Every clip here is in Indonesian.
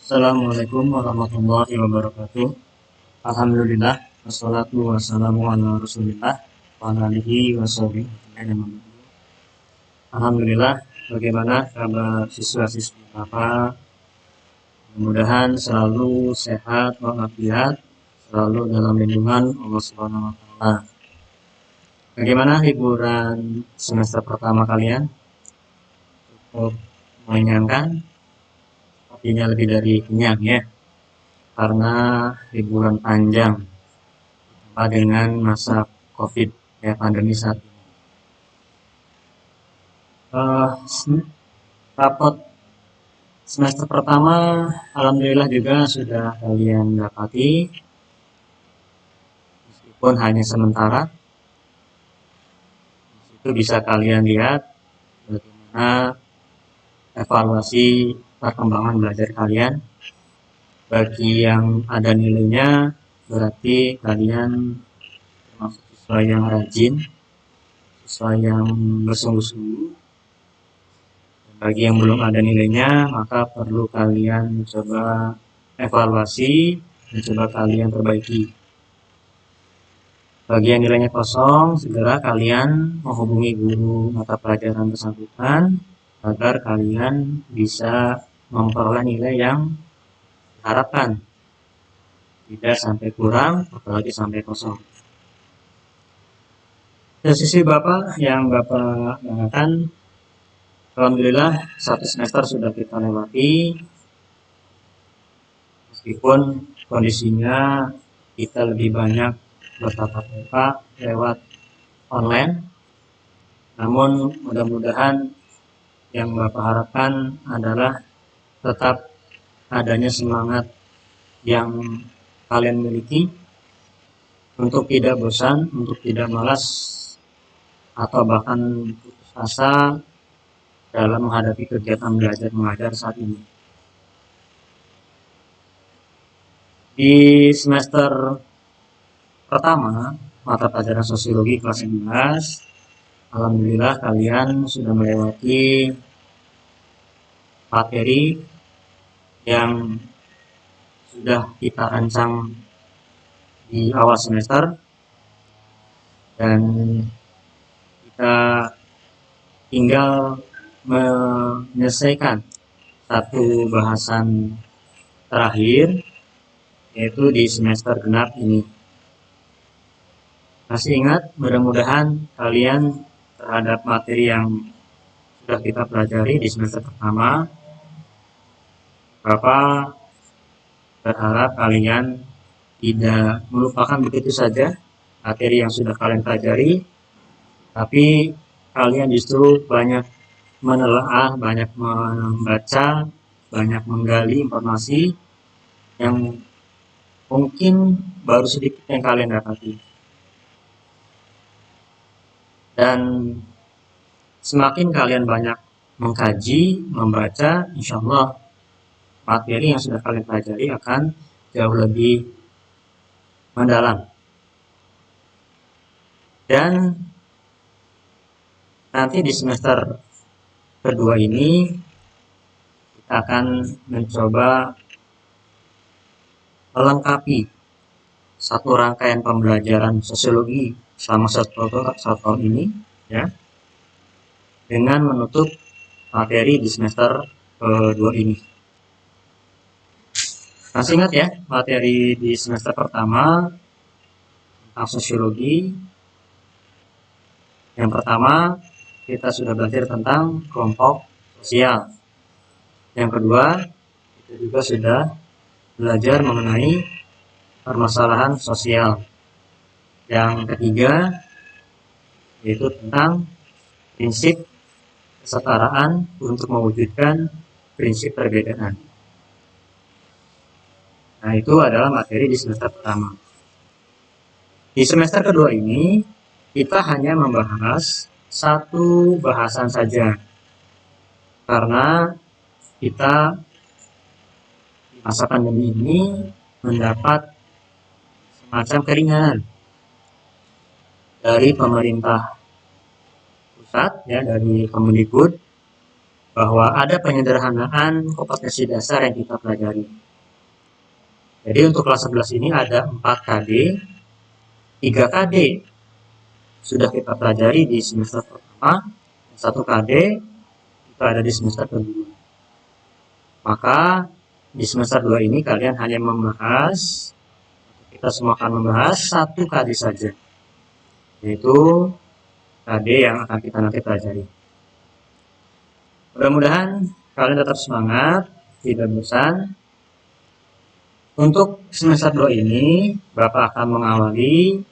Assalamualaikum warahmatullahi wabarakatuh. Alhamdulillah, wassalatu wassalamu ala rasulillah wa ala alihi wa sahbihi ajma'in. Alhamdulillah, bagaimana kabar siswa-siswi Bapak? Mudah-mudahan selalu sehat walafiat, selalu dalam lindungan Allah Subhanahu wa taala. Bagaimana liburan semester pertama kalian? Cukup menyenangkan? Pastinya lebih dari kenyang ya, karena liburan panjang dengan masa COVID ya, pandemi saat ini. Rapot semester pertama alhamdulillah juga sudah kalian dapati, meskipun hanya sementara. Itu bisa kalian lihat bagaimana evaluasi perkembangan belajar kalian. Bagi yang ada nilainya, berarti kalian termasuk siswa yang rajin, siswa yang bersungguh-sungguh. Bagi yang belum ada nilainya, maka perlu kalian coba evaluasi dan coba kalian perbaiki. Bagi yang nilainya kosong, segera kalian menghubungi guru mata pelajaran bersangkutan agar kalian bisa memperoleh nilai yang diharapkan, tidak sampai kurang, apalagi sampai kosong. Dari sisi Bapak yang Bapak banggakan, alhamdulillah satu semester sudah kita lewati, meskipun kondisinya kita lebih banyak bertatap muka lewat online, namun mudah-mudahan yang Bapak harapkan adalah tetap adanya semangat yang kalian miliki untuk tidak bosan, untuk tidak malas, atau bahkan putus asa dalam menghadapi kegiatan belajar mengajar saat ini. Di semester pertama, mata pelajaran sosiologi kelas 11, alhamdulillah kalian sudah melewati materi yang sudah kita rancang di awal semester, dan kita tinggal menyelesaikan satu bahasan terakhir, yaitu di semester genap ini. Masih ingat? Mudah-mudahan kalian terhadap materi yang sudah kita pelajari di semester pertama, Bapak berharap kalian tidak melupakan begitu saja materi yang sudah kalian pelajari, tapi kalian justru banyak menelaah, banyak membaca, banyak menggali informasi yang mungkin baru sedikit yang kalian dapati. Dan semakin kalian banyak mengkaji, membaca, insya Allah materi yang sudah kalian pelajari akan jauh lebih mendalam. Dan nanti di semester kedua ini kita akan mencoba melengkapi satu rangkaian pembelajaran sosiologi selama satu tahun ini ya, dengan menutup materi di semester kedua ini. Masih ingat ya materi di semester pertama tentang sosiologi? Yang pertama kita sudah belajar tentang kelompok sosial. Yang kedua kita juga sudah belajar mengenai permasalahan sosial. Yang ketiga yaitu tentang prinsip kesetaraan untuk mewujudkan prinsip perbedaan. Nah, itu adalah materi di semester pertama. Di semester kedua ini kita hanya membahas satu bahasan saja, karena kita di masa pandemi ini mendapat semacam keringanan dari pemerintah pusat ya, dari Kemendikbud, bahwa ada penyederhanaan kompetensi dasar yang kita pelajari. Jadi untuk kelas 11 ini ada 4 KD, 3 KD sudah kita pelajari di semester pertama, 1 KD itu ada di semester kedua. Maka di semester 2 ini kalian hanya membahas, kita semua akan membahas 1 KD saja, yaitu KD yang akan kita nanti pelajari. Mudah-mudahan kalian tetap semangat, tidak bosan. Untuk semester 2 ini, Bapak akan mengawali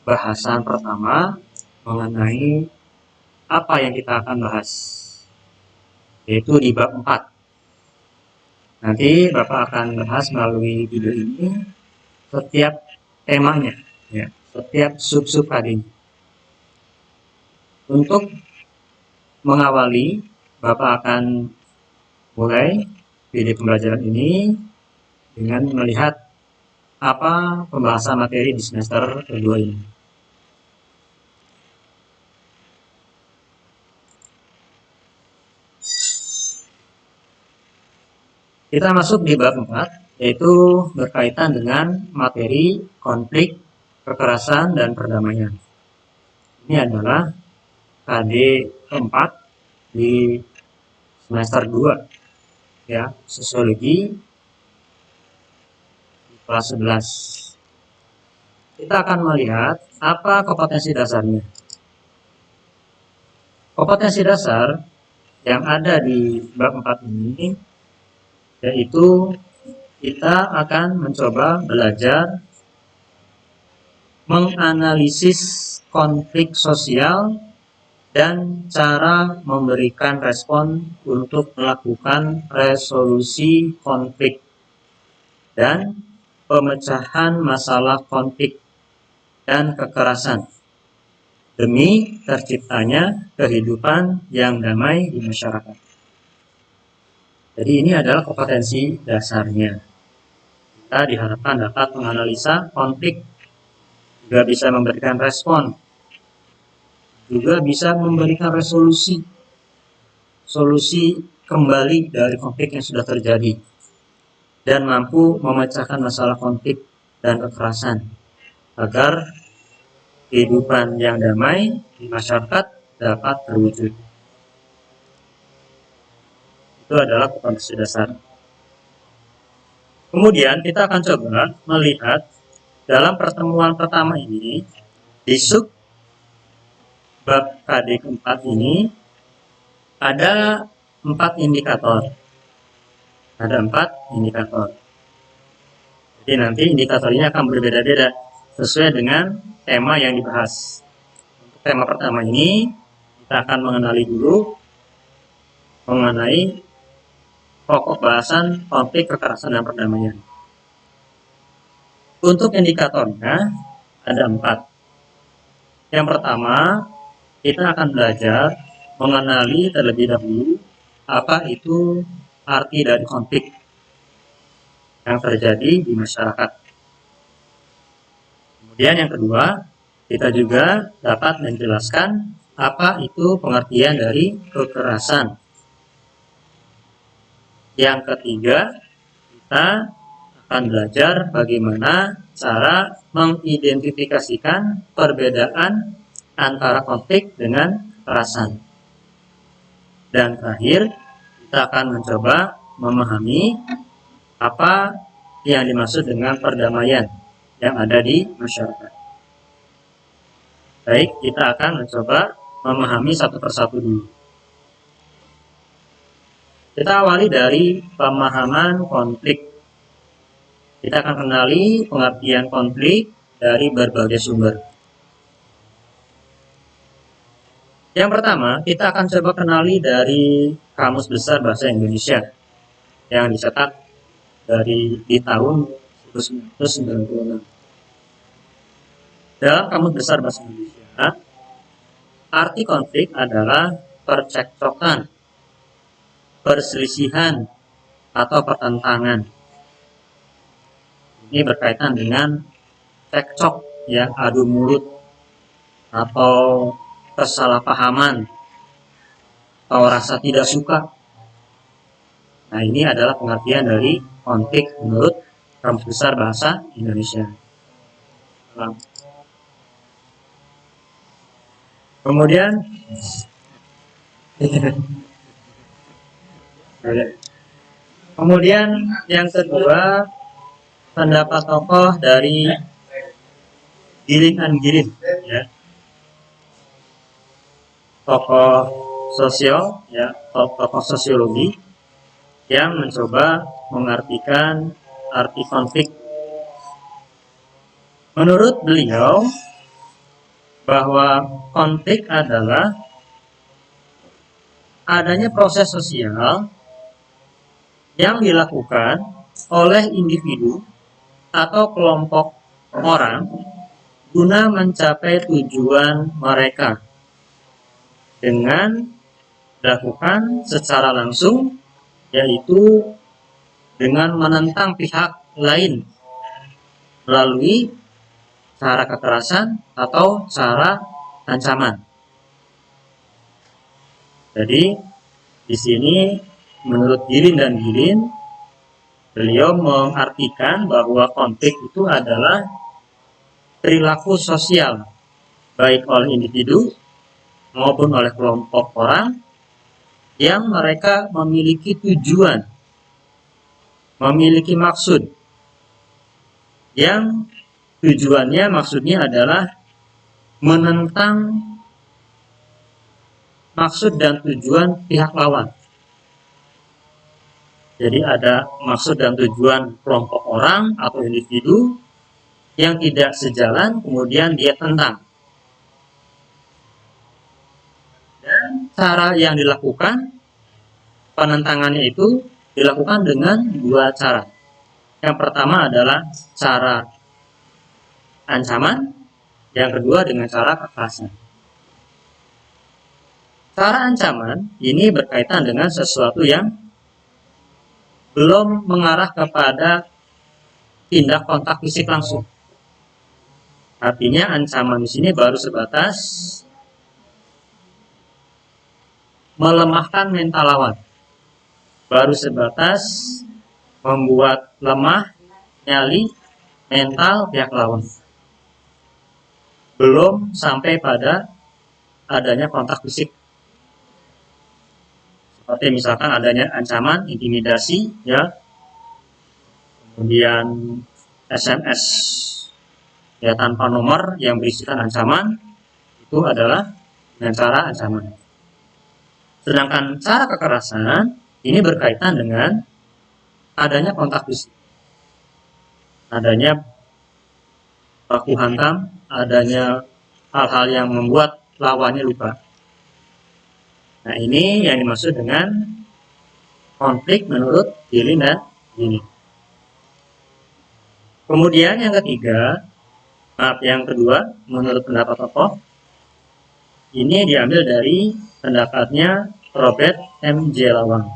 bahasan pertama mengenai apa yang kita akan bahas, yaitu di bab 4. Nanti Bapak akan bahas melalui video ini setiap temanya, ya, setiap sub-sub KD-nya. Untuk mengawali, Bapak akan mulai video pembelajaran ini dengan melihat apa pembahasan materi di semester kedua ini. Kita masuk di bab 4, yaitu berkaitan dengan materi konflik, kekerasan, dan perdamaian. Ini adalah KD keempat di semester 2, ya, sosiologi kelas 11. Kita akan melihat apa kompetensi dasarnya. Kompetensi dasar yang ada di bab 4 ini, yaitu kita akan mencoba belajar menganalisis konflik sosial dan cara memberikan respon untuk melakukan resolusi konflik dan pemecahan masalah konflik dan kekerasan demi terciptanya kehidupan yang damai di masyarakat. Jadi ini adalah kompetensi dasarnya. Kita diharapkan dapat menganalisa konflik, juga bisa memberikan respon, juga bisa memberikan solusi kembali dari konflik yang sudah terjadi, dan mampu memecahkan masalah konflik dan kekerasan agar kehidupan yang damai di masyarakat dapat terwujud. Itu adalah kompetensi dasar. Kemudian kita akan coba melihat dalam pertemuan pertama ini di sub bab KD keempat ini ada 4 indikator. Ada 4 indikator. Jadi nanti indikatornya akan berbeda-beda sesuai dengan tema yang dibahas. Untuk tema pertama ini kita akan mengenali dulu mengenai pokok bahasan konflik, kekerasan, dan perdamaian. Untuk indikatornya ada 4. Yang pertama, kita akan belajar mengenali terlebih dahulu apa itu arti dari konflik yang terjadi di masyarakat. Kemudian yang kedua, kita juga dapat menjelaskan apa itu pengertian dari kekerasan. Yang ketiga, kita akan belajar bagaimana cara mengidentifikasikan perbedaan antara konflik dengan kekerasan. Dan terakhir, kita akan mencoba memahami apa yang dimaksud dengan perdamaian yang ada di masyarakat. Baik, kita akan mencoba memahami satu persatu dulu. Kita awali dari pemahaman konflik. Kita akan kenali pengertian konflik dari berbagai sumber. Yang pertama, kita akan coba kenali dari Kamus Besar Bahasa Indonesia yang dicetak di tahun 1996. Dalam Kamus Besar Bahasa Indonesia, arti konflik adalah percekcokan, perselisihan, atau pertentangan. Ini berkaitan dengan cekcok, ya, adu mulut, atau kesalahpahaman, atau rasa tidak suka. Nah, ini adalah pengertian dari konflik menurut Kamus Besar Bahasa Indonesia. Kemudian yang kedua, pendapat tokoh dari Giling and Giling, ya. Tokoh sosial, ya, tokoh sosiologi yang mencoba mengartikan arti konflik. Menurut beliau, bahwa konflik adalah adanya proses sosial yang dilakukan oleh individu atau kelompok orang guna mencapai tujuan mereka dengan dilakukan secara langsung, yaitu dengan menentang pihak lain melalui cara kekerasan atau cara ancaman. Jadi di sini menurut Giling dan Giling, beliau mengartikan bahwa konflik itu adalah perilaku sosial baik oleh individu maupun oleh kelompok orang yang mereka memiliki tujuan, memiliki maksud, yang tujuannya, maksudnya adalah menentang maksud dan tujuan pihak lawan. Jadi ada maksud dan tujuan kelompok orang atau individu yang tidak sejalan, kemudian dia tentang. Dan cara yang dilakukan, penentangannya itu dilakukan dengan dua cara. Yang pertama adalah cara ancaman, yang kedua dengan cara kekerasan. Cara ancaman ini berkaitan dengan sesuatu yang belum mengarah kepada tindak kontak fisik langsung. Artinya ancaman di sini baru sebatas melemahkan mental lawan, baru sebatas membuat lemah nyali mental pihak lawan, belum sampai pada adanya kontak fisik. Seperti misalkan adanya ancaman, intimidasi, ya, kemudian SMS ya tanpa nomor yang berisikan ancaman, itu adalah dengan cara ancaman. Sedangkan cara kekerasan ini berkaitan dengan adanya kontak fisik, adanya baku hantam, adanya hal-hal yang membuat lawannya luka. Nah, ini yang dimaksud dengan konflik menurut Giling dan Giling. Kemudian yang kedua, menurut pendapat tokoh, ini diambil dari pendapatnya Robert M.J. Lawang.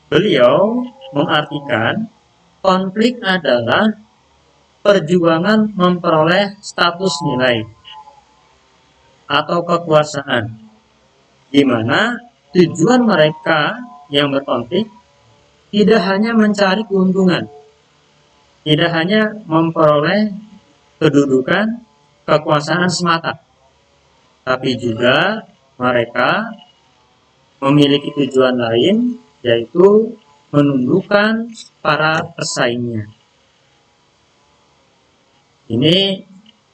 Beliau mengartikan konflik adalah perjuangan memperoleh status nilai atau kekuasaan, di mana tujuan mereka yang berkonflik tidak hanya mencari keuntungan, tidak hanya memperoleh kedudukan, kekuasaan semata, tapi juga mereka memiliki tujuan lain, yaitu menundukkan para pesaingnya. Ini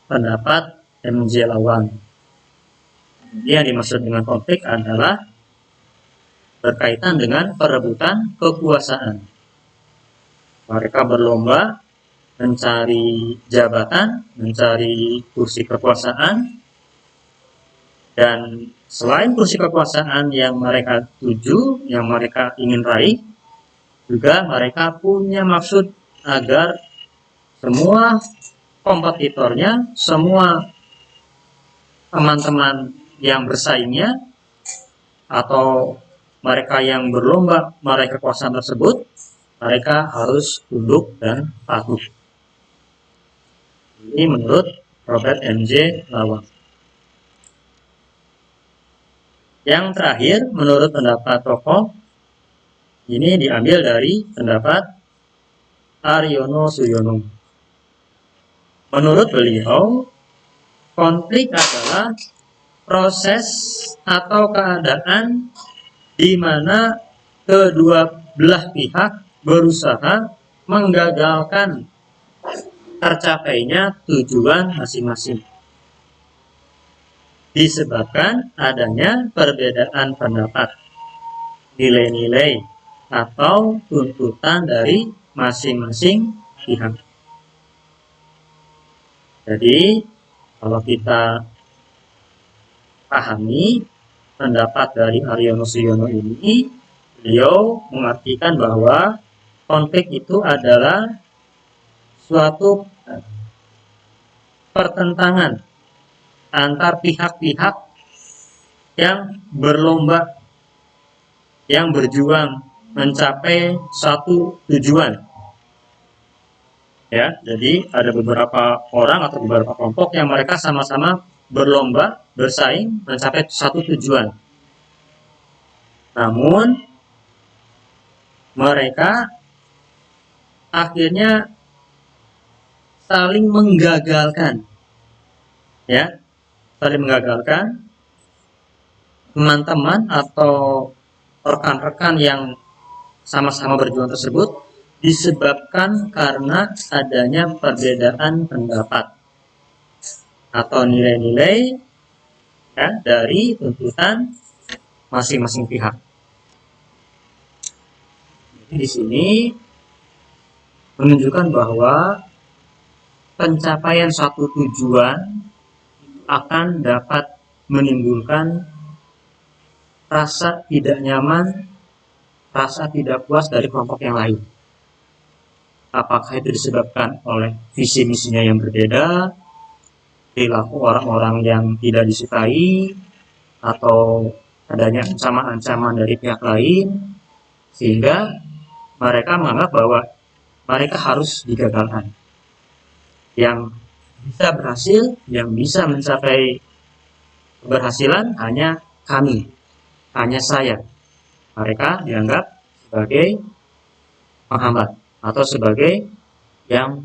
pendapat M.J. Lawang. Yang dimaksud dengan konflik adalah berkaitan dengan perebutan kekuasaan. Mereka berlomba mencari jabatan, mencari kursi kekuasaan, dan selain kursi kekuasaan yang mereka tuju, yang mereka ingin raih, juga mereka punya maksud agar semua kompetitornya, semua teman-teman yang bersaingnya, atau mereka yang berlomba meraih kekuasaan tersebut, mereka harus tunduk dan patuh. Ini menurut Robert M.J. Lawang. Yang terakhir, menurut pendapat tokoh, ini diambil dari pendapat Aryono Suyono. Menurut beliau, konflik adalah proses atau keadaan di mana kedua belah pihak berusaha menggagalkan tercapainya tujuan masing-masing, disebabkan adanya perbedaan pendapat, nilai-nilai, atau tuntutan dari masing-masing pihak. Jadi, kalau kita pahami pendapat dari Aryono Suyono ini, beliau mengartikan bahwa konflik itu adalah suatu pertentangan antar pihak-pihak yang berlomba, yang berjuang mencapai satu tujuan. Ya, jadi ada beberapa orang atau beberapa kelompok yang mereka sama-sama berlomba, bersaing mencapai satu tujuan. Namun mereka akhirnya saling menggagalkan, ya, saling menggagalkan teman-teman atau rekan-rekan yang sama-sama berjuang tersebut, disebabkan karena adanya perbedaan pendapat atau nilai-nilai, ya, dari tuntutan masing-masing pihak. Jadi di sini menunjukkan bahwa pencapaian suatu tujuan akan dapat menimbulkan rasa tidak nyaman, rasa tidak puas dari kelompok yang lain. Apakah itu disebabkan oleh visi misinya yang berbeda, perilaku orang-orang yang tidak disukai, atau adanya ancaman-ancaman dari pihak lain, sehingga mereka menganggap bahwa mereka harus digagalkan. Yang bisa berhasil, yang bisa mencapai keberhasilan hanya kami, hanya saya. Mereka dianggap sebagai penghambat atau sebagai yang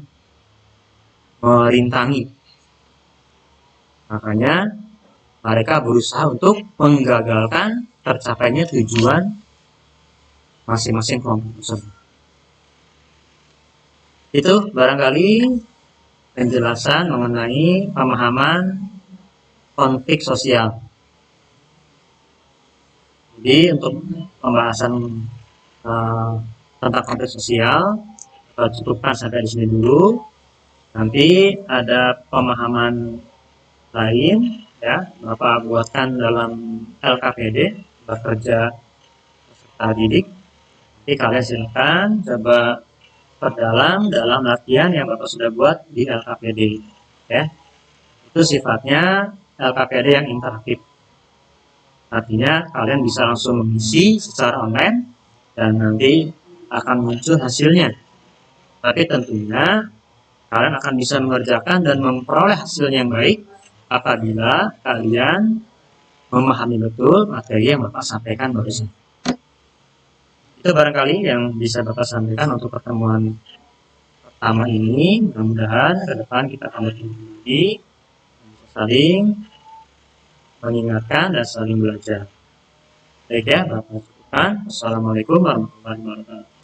merintangi. Makanya mereka berusaha untuk menggagalkan tercapainya tujuan masing-masing kelompok tersebut. Itu barangkali penjelasan mengenai pemahaman konflik sosial. Jadi untuk pembahasan tentang konflik sosial cukupkan sampai di sini dulu. Nanti ada pemahaman lain, ya, Bapak buatkan dalam LKPD, bekerja peserta didik. Jadi kalian silakan coba perdalam dalam latihan yang Bapak sudah buat di LKPD, ya. Itu sifatnya LKPD yang interaktif. Artinya kalian bisa langsung mengisi secara online dan nanti akan muncul hasilnya. Tapi tentunya kalian akan bisa mengerjakan dan memperoleh hasil yang baik apabila kalian memahami betul materi yang Bapak sampaikan barusan. Itu barangkali yang bisa Bapak sampaikan untuk pertemuan pertama ini. Mudah-mudahan ke depan kita akan lebih saling mengingatkan dan saling belajar. Baik ya, Bapak cukupkan. Assalamualaikum warahmatullahi wabarakatuh.